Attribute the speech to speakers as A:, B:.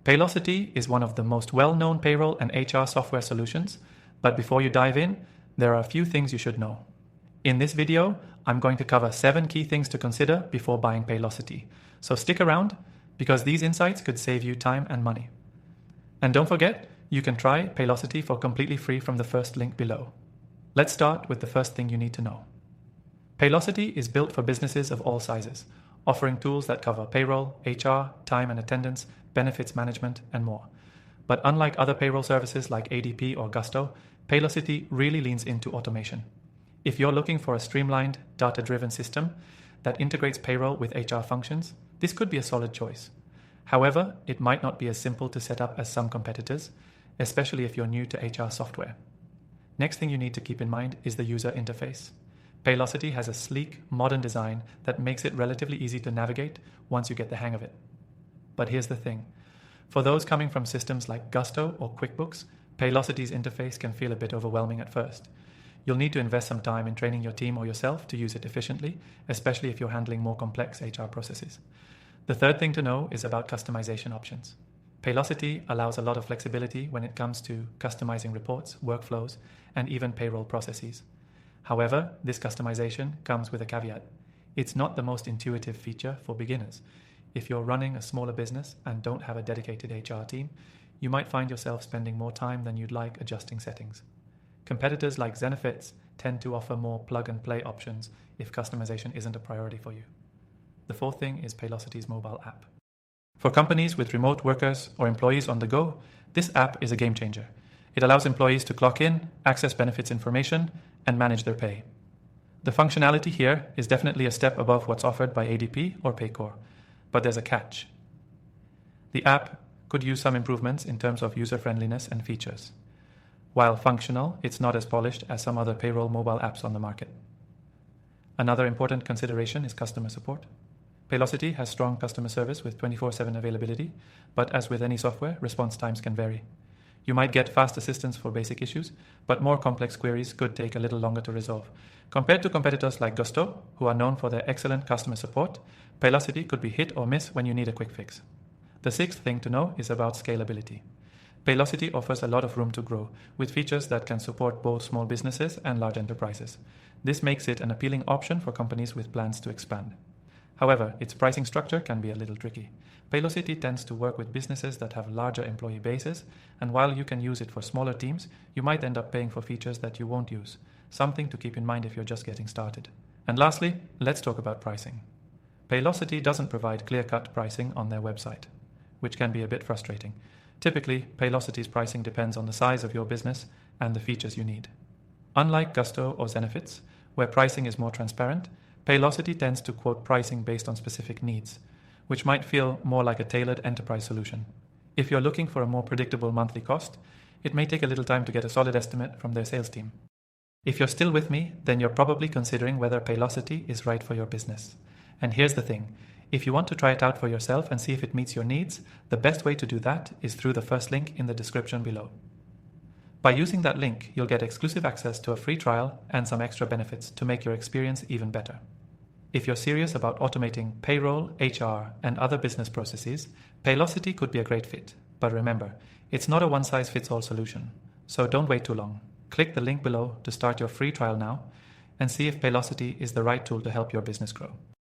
A: Paylocity is one of the most well-known payroll and HR software solutions, but before you dive in, there are a few things you should know. In this video, I'm going to cover 7 key things to consider before buying Paylocity, so stick around because these insights could save you time and money. And don't forget, you can try Paylocity for completely free from the first link below. Let's start with the first thing you need to know. Paylocity is built for businesses of all sizes, offering tools that cover payroll, HR, time and attendance, benefits management, and more. But unlike other payroll services like ADP or Gusto, Paylocity really leans into automation. If you're looking for a streamlined, data-driven system that integrates payroll with HR functions, this could be a solid choice. However, it might not be as simple to set up as some competitors, especially if you're new to HR software. Next thing you need to keep in mind is the user interface. Paylocity has a sleek, modern design that makes it relatively easy to navigate once you get the hang of it. But here's the thing. For those coming from systems like Gusto or QuickBooks, Paylocity's interface can feel a bit overwhelming at first. You'll need to invest some time in training your team or yourself to use it efficiently, especially if you're handling more complex HR processes. The third thing to know is about customization options. Paylocity allows a lot of flexibility when it comes to customizing reports, workflows, and even payroll processes. However, this customization comes with a caveat. It's not the most intuitive feature for beginners. If you're running a smaller business and don't have a dedicated HR team, you might find yourself spending more time than you'd like adjusting settings. Competitors like Zenefits tend to offer more plug-and-play options if customization isn't a priority for you. The fourth thing is Paylocity's mobile app. For companies with remote workers or employees on the go, this app is a game changer. It allows employees to clock in, access benefits information, and manage their pay. The functionality here is definitely a step above what's offered by ADP or Paycor, but there's a catch. The app could use some improvements in terms of user-friendliness and features. While functional, it's not as polished as some other payroll mobile apps on the market. Another important consideration is customer support. Paylocity has strong customer service with 24/7 availability, but as with any software, response times can vary. You might get fast assistance for basic issues, but more complex queries could take a little longer to resolve. Compared to competitors like Gusto, who are known for their excellent customer support, Paylocity could be hit or miss when you need a quick fix. The sixth thing to know is about scalability. Paylocity offers a lot of room to grow, with features that can support both small businesses and large enterprises. This makes it an appealing option for companies with plans to expand. However, its pricing structure can be a little tricky. Paylocity tends to work with businesses that have larger employee bases, and while you can use it for smaller teams, you might end up paying for features that you won't use, something to keep in mind if you're just getting started. And lastly, let's talk about pricing. Paylocity doesn't provide clear-cut pricing on their website, which can be a bit frustrating. Typically, Paylocity's pricing depends on the size of your business and the features you need. Unlike Gusto or Zenefits, where pricing is more transparent, Paylocity tends to quote pricing based on specific needs, which might feel more like a tailored enterprise solution. If you're looking for a more predictable monthly cost, it may take a little time to get a solid estimate from their sales team. If you're still with me, then you're probably considering whether Paylocity is right for your business. And here's the thing. If you want to try it out for yourself and see if it meets your needs, the best way to do that is through the first link in the description below. By using that link, you'll get exclusive access to a free trial and some extra benefits to make your experience even better. If you're serious about automating payroll, HR, and other business processes, Paylocity could be a great fit. But remember, it's not a one-size-fits-all solution, so don't wait too long. Click the link below to start your free trial now and see if Paylocity is the right tool to help your business grow.